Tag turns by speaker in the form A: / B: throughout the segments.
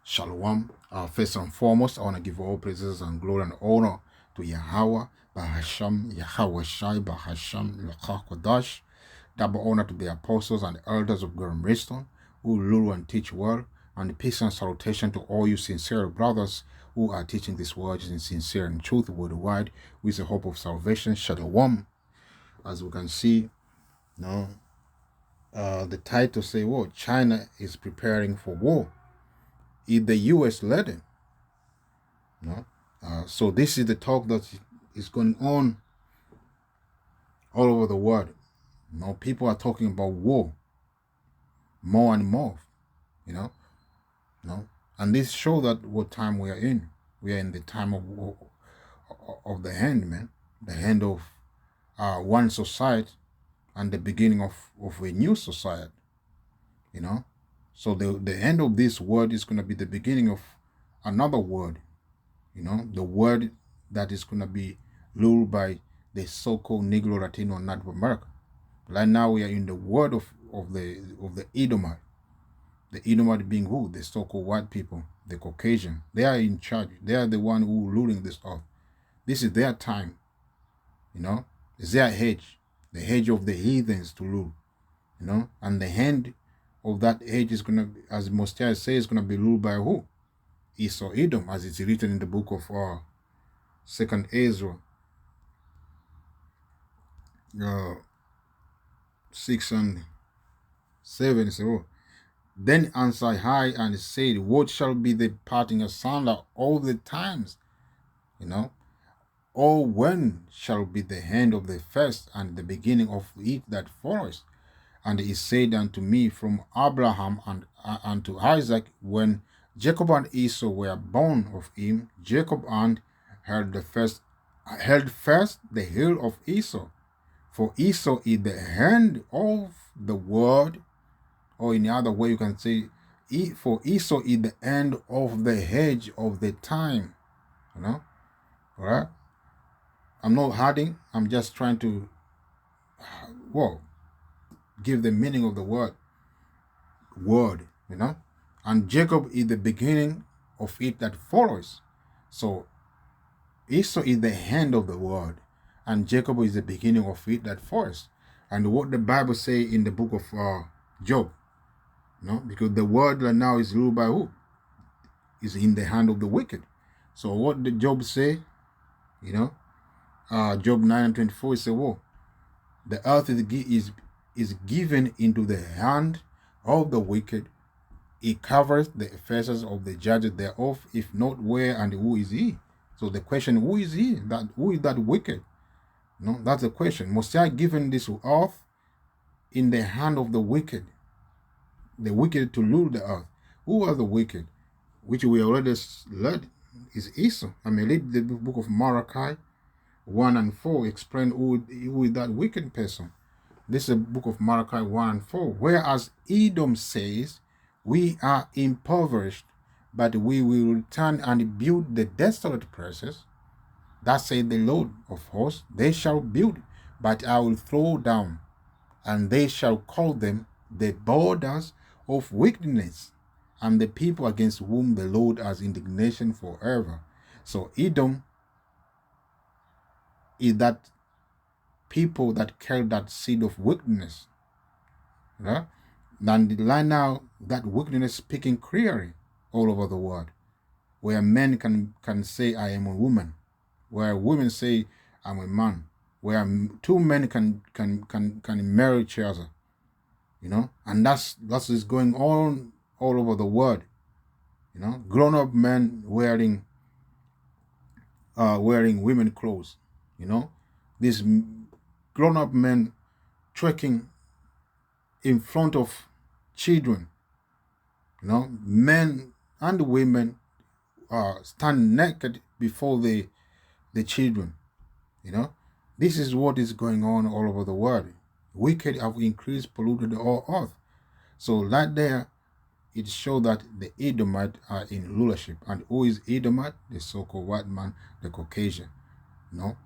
A: Shalom. First and foremost, I want to give all praises and glory and honor to Yahawah, Bahasham, Yahawashi, Bahasham, Kodash. Double honor to the apostles and the elders of Gorham Wisdom, who rule and teach well, and peace and salutation to all you sincere brothers who are teaching these words in sincere and truth worldwide with the hope of salvation. Shalom. As we can see, the title say, China is preparing for war. If the U.S. led it. So this is the talk that is going on all over the world. People are talking about war more and more. And this shows that what time we are in. We are in the time of the end, man. The end of one society and the beginning of a new society. So the end of this world is going to be the beginning of another world. The world that is going to be ruled by the so-called Negro, Latino, and Native American. Right now we are in the world of the Edomite. The Edomite being who? The so-called white people, the Caucasian. They are in charge. They are the one who are ruling this earth. This is their time. It's their age. The age of the heathens to rule. And the hand of that age is going to, as Mosiah says, is going to be ruled by who? Esau, Edom, as it's written in the book of 2nd Ezra 6 and 7. So, then answered I and said, what shall be the parting asunder all the times? Or when shall be the end of the first and the beginning of it that follows? And he said unto me, from Abraham and unto Isaac, when Jacob and Esau were born of him, Jacob and held first the heel of Esau. For Esau is the hand of the world, or in the other way you can say, for Esau is the end of the hedge of the time. All right? I'm not hiding. I'm just trying to, give the meaning of the word. And Jacob is the beginning of it that follows. So Esau is the end of the world, and Jacob is the beginning of it that follows. And what the Bible say in the book of Job, because the world right now is ruled by who? Is in the hand of the wicked. So what did Job say? Job 9 and 24 is say, the earth is given into the hand of the wicked. He covers the faces of the judges thereof, if not where and who is he? So the question, who is he? Who is that wicked? That's the question. Mosiah given this earth in the hand of the wicked to rule the earth. Who are the wicked? Which we already read is Esau. Read the book of Malachi 1 and 4, explain who is that wicked person. This is the book of Malachi 1 and 4. Whereas Edom says, we are impoverished, but we will return and build the desolate places. Thus saith the Lord of hosts, they shall build, but I will throw down, and they shall call them the borders of wickedness, and the people against whom the Lord has indignation forever. So Edom is that people that carry that seed of wickedness. And right now, that wickedness speaking clearly all over the world, where men can say, I am a woman, where women say, I'm a man, where two men can marry each other, and that's is going on all over the world. Grown-up men wearing women clothes, these grown-up men twerking in front of children. Men and women stand naked before the children. This is what is going on all over the world. Wicked have increased, polluted all earth. So right there, it shows that the Edomite are in rulership. And who is Edomite? The so-called white man, the Caucasian.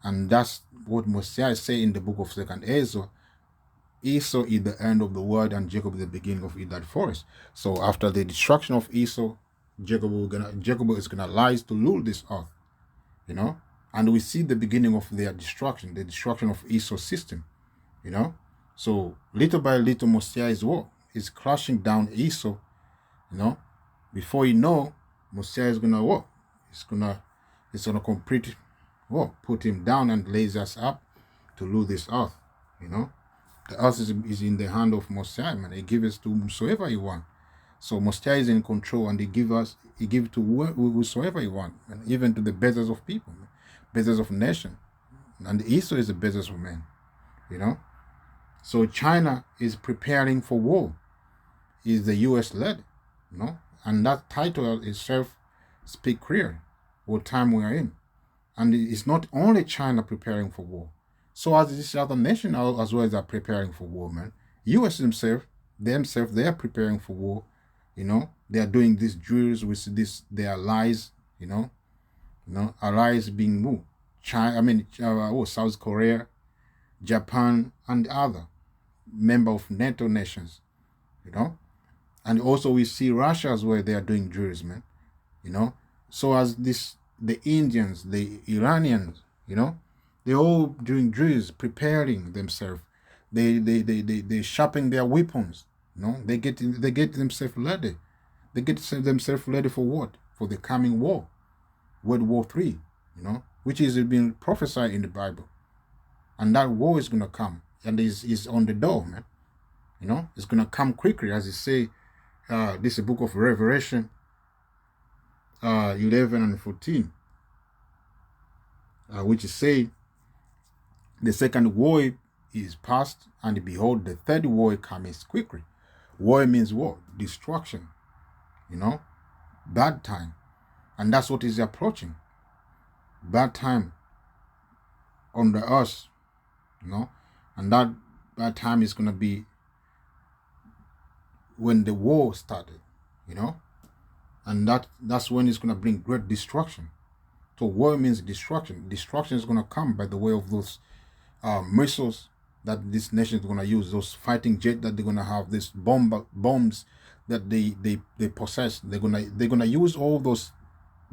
A: And that's what Mosiah say in the book of 2nd Ezra. Esau is the end of the world, and Jacob is the beginning of it that follows. So after the destruction of Esau, Jacob is gonna rise to rule this earth, you know. And we see the beginning of their destruction, the destruction of Esau's system, you know. So little by little, Mosiah is crushing down Esau, you know. Before you know, Mosiah is gonna what? It's gonna complete put him down and lays us up to rule this earth, you know. The earth is in the hand of Mosiah, man. He gives to whomsoever he want. So Mosiah is in control, and he give to whosoever he want, and even to the beggars of people, beggars of nation. And Esau is the beggars of men, you know. So China is preparing for war. Is the U.S. led, you know, and that title itself speak clear what time we are in. And it's not only China preparing for war. So as this other nation as well as are preparing for war, man. U.S. themselves, they are preparing for war. You know, they are doing these drills with their allies. You know, allies being moved. South Korea, Japan, and other member of NATO nations. You know, and also we see Russia as well. They are doing drills, man. You know, so as the Indians, the Iranians, you know, they're all doing drills, preparing themselves. They sharpen their weapons. You know, they get themselves ready. They get themselves ready for what? For the coming war, World War III. You know, which is being prophesied in the Bible, and that war is gonna come, and is on the door, man. You know, it's gonna come quickly, as it say. This is the book of Revelation, 11 and 14, which is say, the second war is past, and behold, the third war comes quickly. War means what? Destruction, you know, bad time. And that's what is approaching. Bad time on the earth, you know, and that bad time is going to be when the war started, you know, and that's when it's going to bring great destruction. So war means destruction. Destruction is going to come by the way of those missiles that this nation is going to use, those fighting jets that they're going to have, these bombs that they possess. They're gonna use all those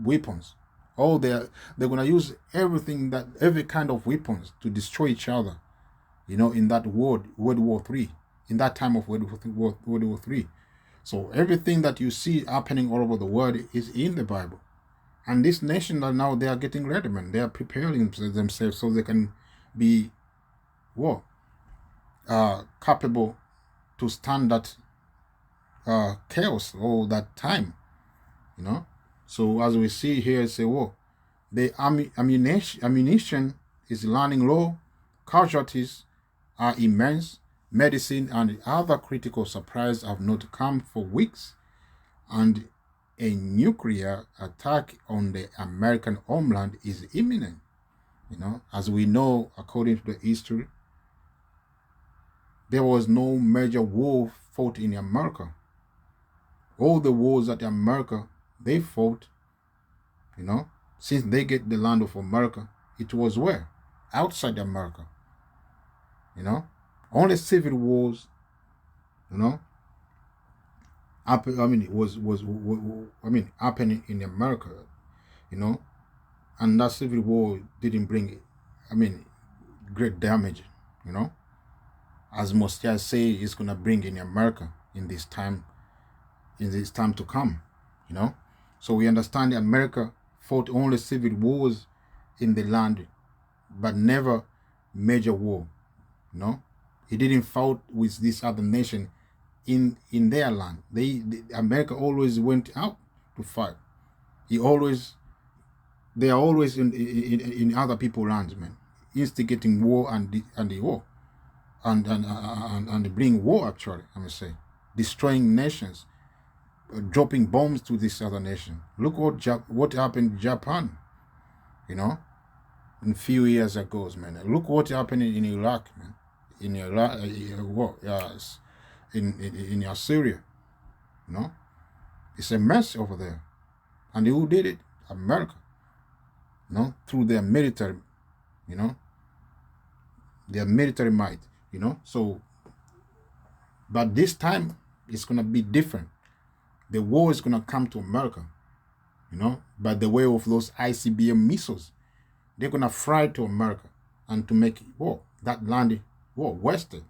A: weapons. They're going to use every kind of weapons to destroy each other, you know, in that World War III, in that time of World War III. So everything that you see happening all over the world is in the Bible. And this nation now, they are getting ready, man. They are preparing themselves so they can be capable to stand that chaos all that time, you know. So as we see here, say, the ammunition is running low, casualties are immense, medicine and other critical supplies have not come for weeks, and a nuclear attack on the American homeland is imminent. You know, as we know, according to the history, there was no major war fought in America. All the wars that America they fought, you know, since they get the land of America, it was where? Outside America. You know, only civil wars, you know, happening in America, you know, and that civil war didn't bring, great damage, you know, as Mosiah say it's gonna bring in America in this time to come, you know. So we understand that America fought only civil wars in the land, but never major war, you know. He didn't fight with this other nation in their land. America always went out to fight. They are always in other people's lands, man, instigating war and the war, and bring war, actually, I must say, destroying nations, dropping bombs to this other nation. Look what happened in Japan, you know, a few years ago, man. Look what happened in Iraq, man. In Iraq, in Syria, you know, it's a mess over there. And who did it? America, you know, through their military, you know, their military might, you know. So, but this time it's gonna be different. The war is going to come to America, by the way of those ICBM missiles. They're going to fly to America and to make that land wasted.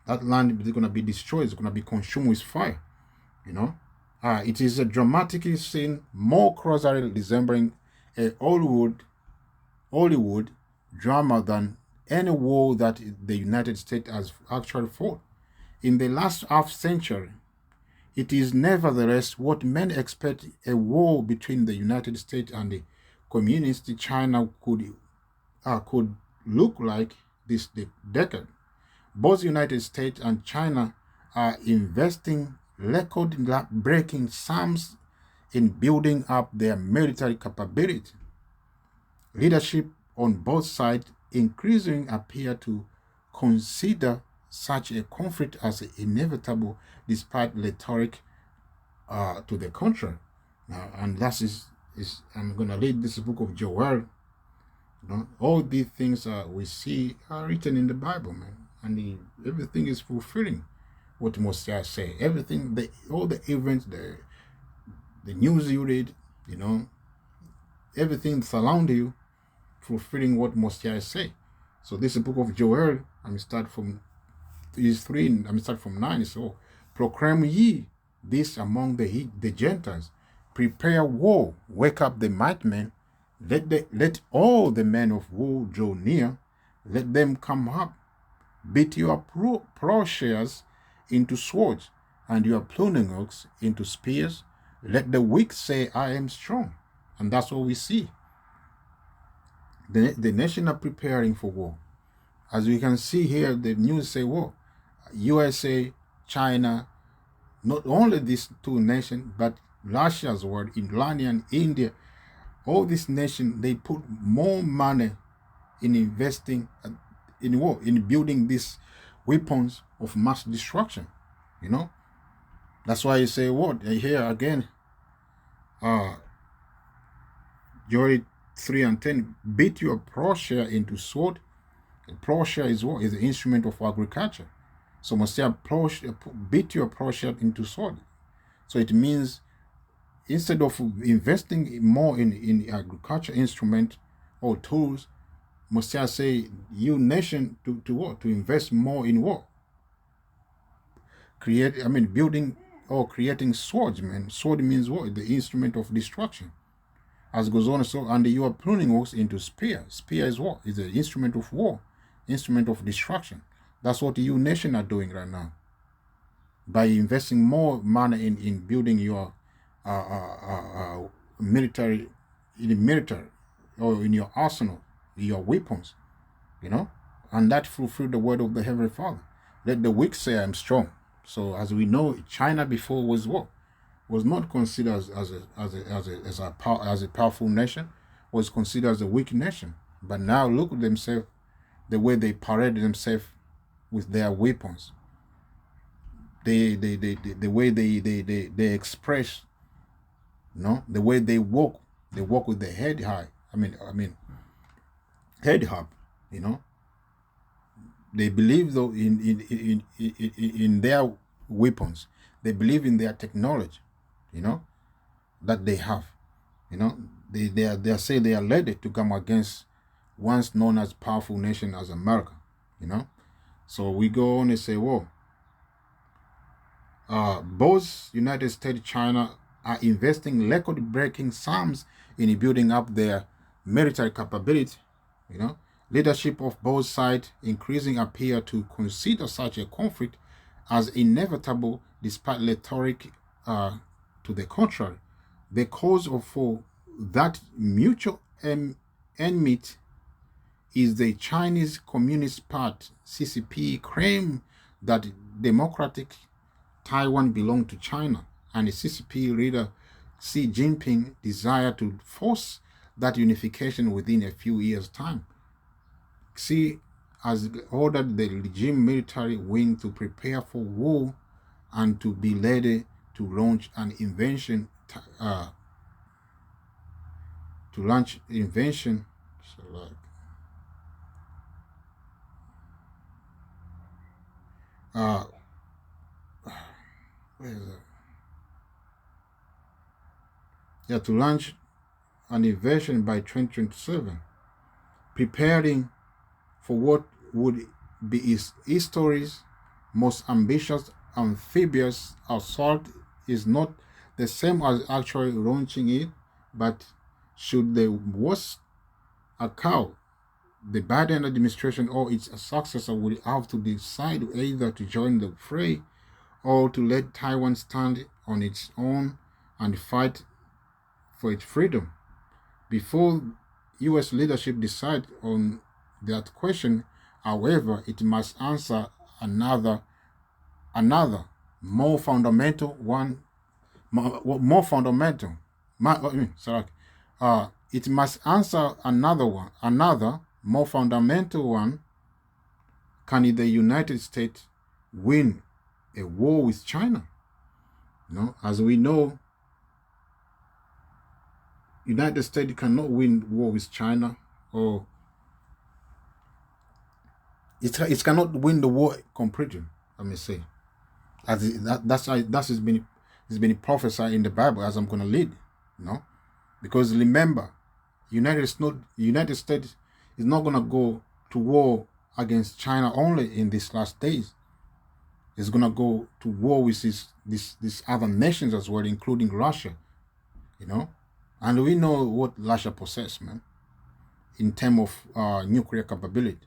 A: That land is going to be destroyed. It's going to be consumed with fire. It is a dramatic scene, more closely resembling a Hollywood drama than any war that the United States has actually fought. In the last half century, it is nevertheless what many expect a war between the United States and the communist China could look like this decade. Both the United States and China are investing record-breaking sums in building up their military capability. Leadership on both sides increasingly appear to consider such a conflict as inevitable, despite rhetoric to the contrary. And that is I'm going to read this book of Joel. All these things we see are written in the Bible, man, and everything is fulfilling what Mosiah say. Everything, all the events, the news you read, everything surrounding you, fulfilling what Mosiah say. So this book of Joel, I'm start from 3. I'm start from 9. So proclaim ye this among the Gentiles, prepare war, wake up the mighty men. Let all the men of war draw near. Let them come up. Beat your plowshares into swords, and your pruning hooks into spears. Let the weak say, I am strong. And that's what we see. The nation are preparing for war. As we can see here, the news say war. USA, China, not only these two nations, but Russia as well, Iran and India, all these nations, they put more money in investing in war, in building these weapons of mass destruction. That's why you say what? Here again, Joel 3:10, beat your plowshare into sword. A plowshare is what? Is the instrument of agriculture. So Messiah beat your plowshare into sword. So it means instead of investing more in agriculture instrument or tools, Messiah say you nation to what? To invest more in what? Building or creating swords, man. Sword means what? The instrument of destruction. As goes on, so and you are pruning hooks into spear. Spear is what? Is the instrument of war, instrument of destruction. That's what you nation are doing right now. By investing more money in building your military, in the military, or in your arsenal, your weapons, and that fulfill the word of the Heavenly Father. Let the weak say, I am strong. So as we know, China before was what? Was not considered as a powerful nation, was considered as a weak nation. But now look at themselves, the way they parade themselves with their weapons. The way they express, the way they walk with the head high. Head up, They believe though in their weapons. They believe in their technology, that they have. They say they are ready to come against once known as powerful nation as America, So we go on and say, whoa. Both United States and China are investing record-breaking sums in building up their military capability. Leadership of both sides increasing appear to consider such a conflict as inevitable, despite rhetoric to the contrary. The cause for that mutual enmity is the Chinese Communist Party (CCP) claim that democratic Taiwan belonged to China, and the CCP leader Xi Jinping desire to force that unification within a few years' time. Xi has ordered the regime military wing to prepare for war and to be ready to launch an invasion. Where is it? Yeah, to launch an invasion by 2027, preparing for what would be history's most ambitious amphibious assault is not the same as actually launching it, but should the worst occur, the Biden administration or its successor will have to decide either to join the fray or to let Taiwan stand on its own and fight for its freedom. Before U.S. leadership decide on that question, however, it must answer another more fundamental one, more fundamental. Sorry, it must answer another more fundamental one. Can the United States win a war with China? As we know, United States cannot win war with China, or it cannot win the war completely. Let me say, that's has been prophesied in the Bible, as I'm going to lead. Because remember, United States is not going to go to war against China only in these last days. It's going to go to war with these other nations as well, including Russia. And we know what Russia possesses, man, in terms of nuclear capability.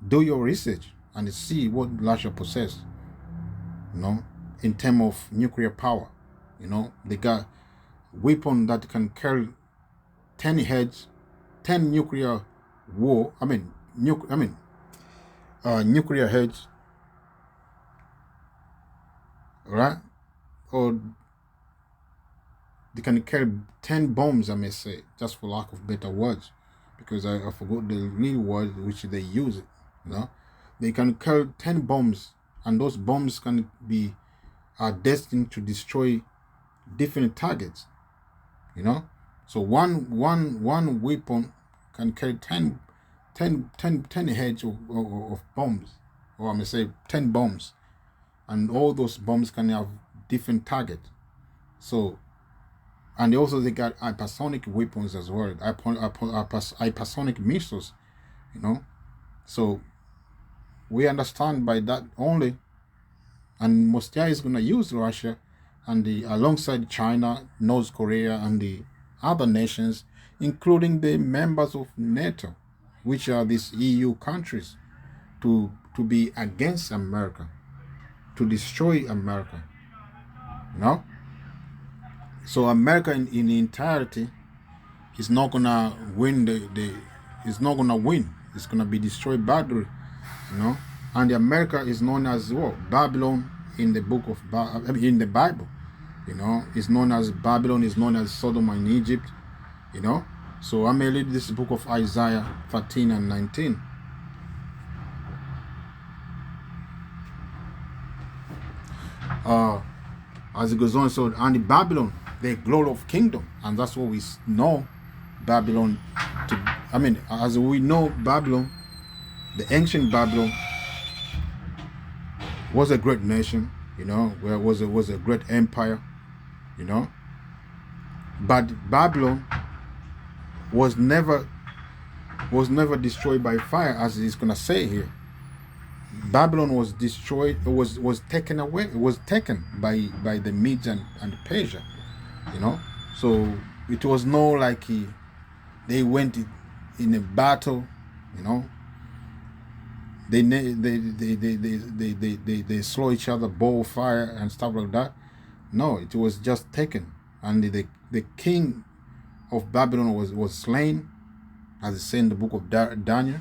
A: Do your research and see what Russia possesses, in terms of nuclear power. They got weapon that can carry 10 heads, 10 nuclear war. Nuclear heads, right? Or they can carry 10 bombs, I may say, just for lack of better words, because I forgot the real word which they use. They can carry 10 bombs, and those bombs can be destined to destroy different targets. So one weapon can carry 10 heads of bombs, or I may say 10 bombs, and all those bombs can have different targets. So, and also they got hypersonic weapons as well, hypersonic missiles. So we understand by that only, and Moscow is going to use Russia and alongside China, North Korea, and the other nations, including the members of NATO, which are these EU countries, to be against America, to destroy America. So America in entirety is not gonna win it's not gonna win. It's gonna be destroyed badly. And America is known as Babylon in the book of in the Bible. It's known as Babylon, is known as Sodom and Egypt. So I may read this book of Isaiah 13 and 19. As it goes on, so and Babylon, the glory of kingdom, and that's what we know Babylon to. As we know Babylon, the ancient Babylon was a great nation, where it was a great empire, but Babylon was never destroyed by fire, as it's gonna say here. Babylon was destroyed, was taken away, it was taken by the Medes and Persia, So it was no like they went in a battle, They slow each other, bow fire and stuff like that. No, it was just taken, and the king of Babylon was slain, as it said in the book of Daniel,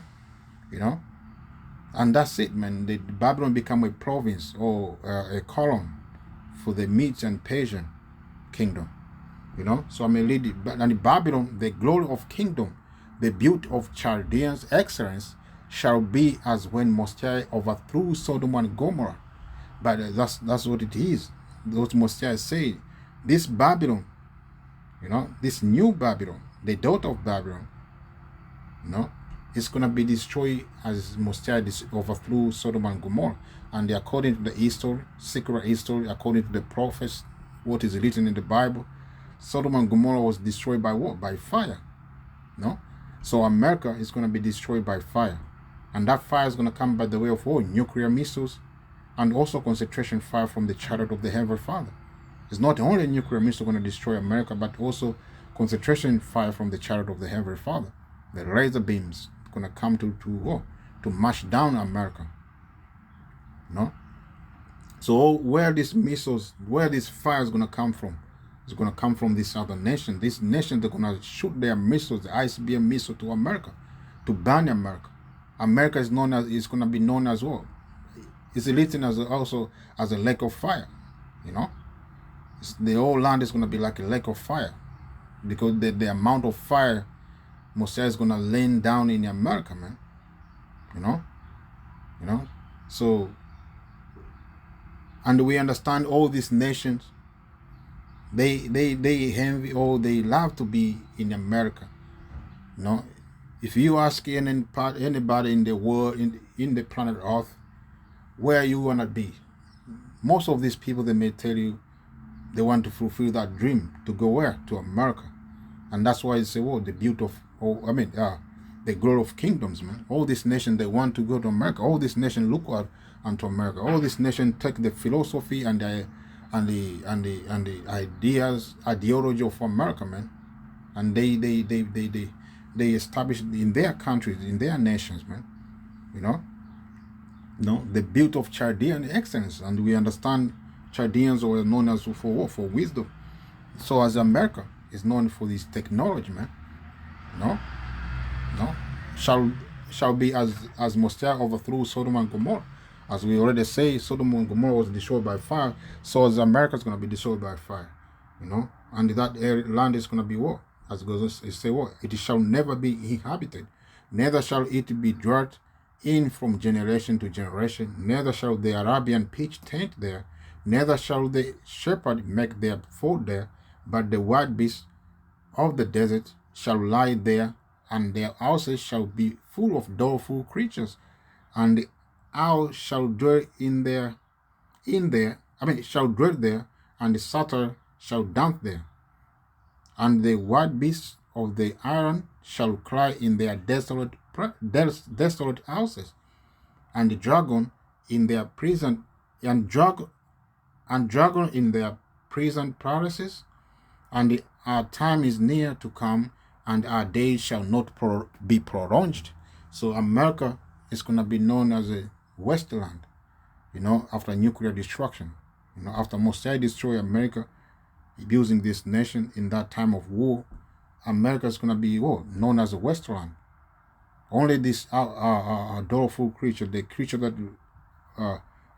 A: and that's it, man. The Babylon became a province or a colony for the Medes and Persian kingdom, So I may read it. And Babylon, the glory of kingdom, the beauty of Chaldeans' excellence, shall be as when Moshiach overthrew Sodom and Gomorrah. But that's what it is. Those Moshiach say, this Babylon, this new Babylon, the daughter of Babylon, it's going to be destroyed as Moshiach overthrew Sodom and Gomorrah. And according to the history, secret history, according to the prophets, what is written in the Bible, Sodom and Gomorrah was destroyed by what? By fire. No? So America is going to be destroyed by fire. And that fire is going to come by the way of what? Nuclear missiles and also concentration fire from the chariot of the Heavenly Father. It's not only nuclear missile going to destroy America, but also concentration fire from the chariot of the Heavenly Father. The laser beams going to come to mash down America. No? So where these missiles, where this fire is going to come from? It's going to come from this other nation. This nation, they're going to shoot their missiles, the ICBM missile to America, to burn America. America is going to be known as well. It's written also as a lake of fire. You know, the whole land is going to be like a lake of fire, because the amount of fire Mosiah is going to lay down in America, man. You know, so, and we understand all these nations, they envy, or they love to be in America. You know, if you ask anybody in the world, in the planet Earth, where you want to be, most of these people, they may tell you they want to fulfill that dream to go where? To America. And that's why it's the beauty of, the glory of kingdoms, man. All these nations, they want to go to America. All these nations look out unto America. All these nations take the philosophy and the ideology of America, man, and they establish in their countries, in their nations, man. You know, the beauty of Chaldean excellence, and we understand Chaldeans were known as for what? For wisdom. So as America is known for this technology, man. No, shall be as Mosiah overthrew Sodom and Gomorrah. As we already say, Sodom and Gomorrah was destroyed by fire, so as America is going to be destroyed by fire. You know, and that land is going to be what? As goes it say what? It shall never be inhabited, neither shall it be dwelt in from generation to generation, neither shall the Arabian pitch tent there, neither shall the shepherd make their fold there, but the wild beasts of the desert shall lie there, and their houses shall be full of doleful creatures, and the owl shall dwell shall dwell there, and the satyr shall dance there, and the wild beasts of the island shall cry in their desolate houses, and the dragon in their prison, and dragon in their prison palaces, and our time is near to come, and our days shall not be prolonged. So America is going to be known as a wasteland, you know, after nuclear destruction. You know, after Mosiah destroy America, using this nation in that time of war, America is going to be known as a wasteland. Only this doleful creature, the creature that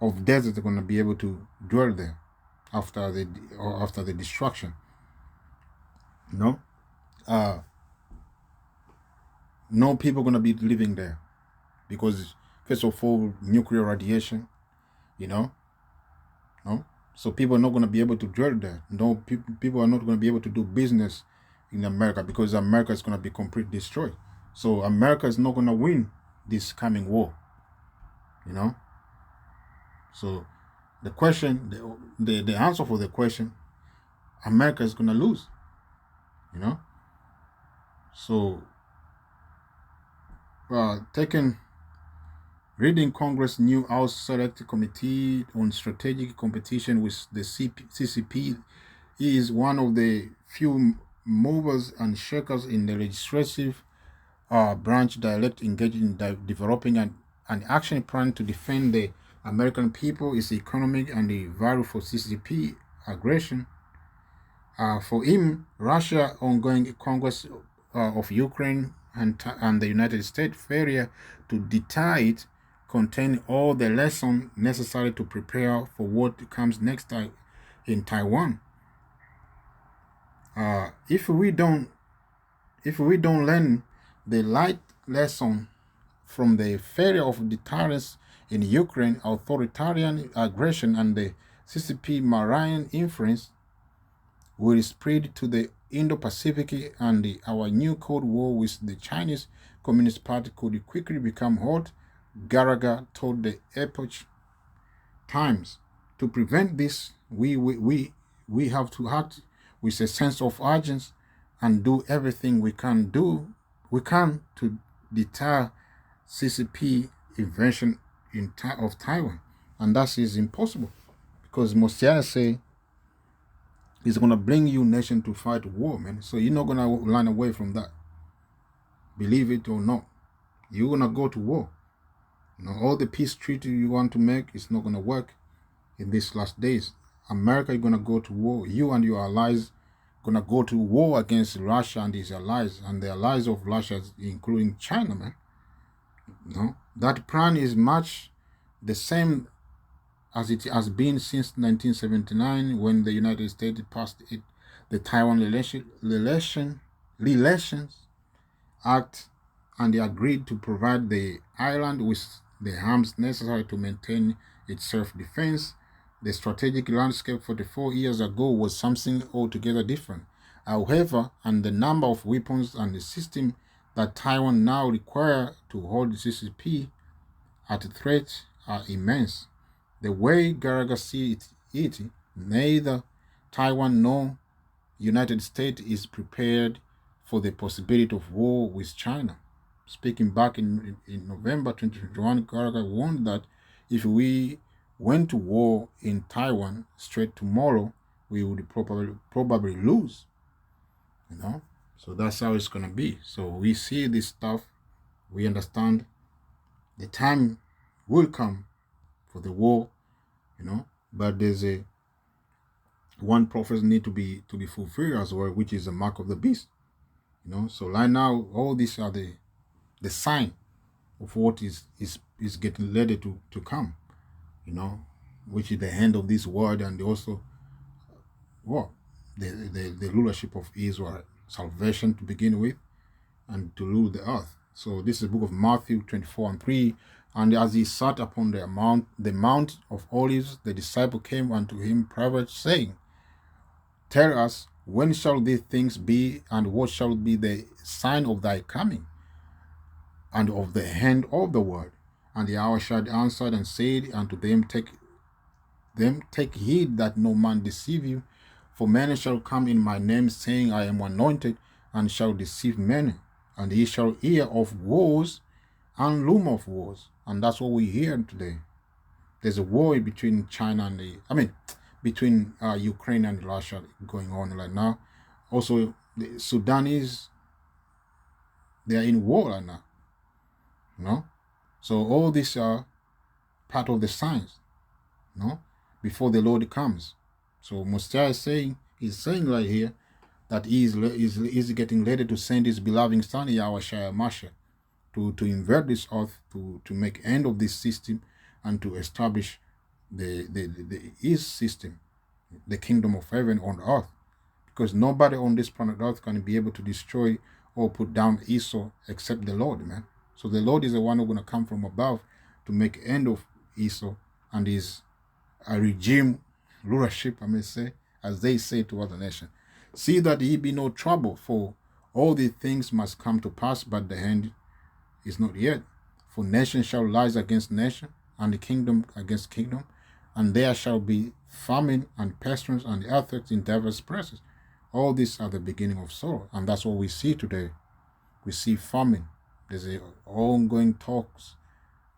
A: of desert, are going to be able to dwell there after the destruction. No people are going to be living there, because first of all, nuclear radiation, you know. No, so people are not going to be able to dwell there. No, people are not going to be able to do business in America, because America is going to be completely destroyed. So America is not going to win this coming war, you know. So the question, the answer for the question, America is going to lose, you know. So reading Congress new House Select Committee on Strategic Competition with the CCP, he is one of the few movers and shakers in the legislative branch direct engaged in developing an action plan to defend the American people, its economic, and the value for CCP aggression. For him, Russia ongoing Congress of Ukraine and the United States failure to deter it contain all the lessons necessary to prepare for what comes next in Taiwan. If we don't learn the light lesson from the failure of deterrence in Ukraine, authoritarian aggression, and the CCP marine influence will spread to the Indo-Pacific, and our new Cold War with the Chinese Communist Party could quickly become hot. Gallagher told the Epoch Times. To prevent this, we we have to act with a sense of urgency and do everything we can to deter CCP invasion of Taiwan. And that is impossible, because Mosiah say he's going to bring you nation to fight war, man. So you're not going to run away from that. Believe it or not, you're going to go to war. All the peace treaty you want to make is not going to work in these last days. America is going to go to war. You and your allies going to go to war against Russia and his allies, and the allies of Russia, including China, man. That plan is much the same as it has been since 1979, when the United States passed the Taiwan Relations Act, and they agreed to provide the island with the arms necessary to maintain its self-defense. The strategic landscape 44 years ago was something altogether different. However, and the number of weapons and the system that Taiwan now require to hold the CCP at threat are immense. The way Garaga sees it, neither Taiwan nor United States is prepared for the possibility of war with China. Speaking back in November 2021, Garaga warned that if we went to war in Taiwan straight tomorrow, we would probably lose. So that's how it's gonna be. So we see this stuff, we understand the time will come for the war, but there's one prophecy need to be fulfilled as well, which is the mark of the beast. So right now, all these are the sign of what is getting ready to come, which is the end of this world, and also the rulership of Israel, salvation to begin with, and to rule the earth. So this is the book of Matthew 24:3. And as he sat upon the mount of Olives, the disciple came unto him privately, saying, Tell us, when shall these things be, and what shall be the sign of thy coming, and of the end of the world? And Yahawashi answered and said unto them, Take heed that no man deceive you, for many shall come in my name, saying, I am anointed, and shall deceive many. And ye shall hear of wars and rumor of wars. And that's what we hear today. There's a war between China and between Ukraine and Russia going on right now. Also, the Sudanese, they are in war right now. So all these are part of the signs, before the Lord comes. So Mosiah is saying right here that he is getting ready to send his beloved son Yahawashi to invert this earth, to make end of this system, and to establish his system, the kingdom of heaven on earth. Because nobody on this planet earth can be able to destroy or put down Esau except the Lord, man. So the Lord is the one who's going to come from above to make end of Esau and his regime rulership, I may say, as they say to other nations. See that he be no trouble, for all these things must come to pass, but the end is not yet. For nation shall rise against nation, and the kingdom against kingdom, and there shall be famine and pestilence and earthquakes in diverse places. All these are the beginning of sorrow, and that's what we see today. We see famine. There's ongoing talks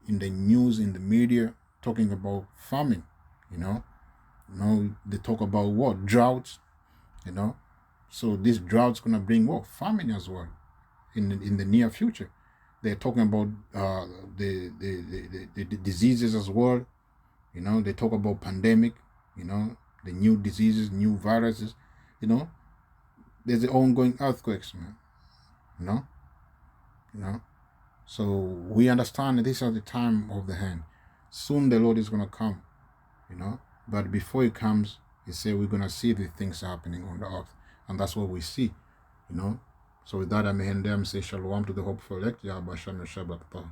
A: in the news, in the media, talking about famine. They talk about what? Droughts. So this drought's gonna bring what? Famine as well in the near future. They're talking about the diseases as well. They talk about pandemic. The new diseases, new viruses. There's the ongoing earthquakes, man. So we understand that this is the time of the end. Soon the Lord is gonna come. But before he comes, he said we're gonna see the things happening on the earth, and that's what we see. So with that, I may end there and say shalom to the hopeful elect. Yahawashi Shabbat.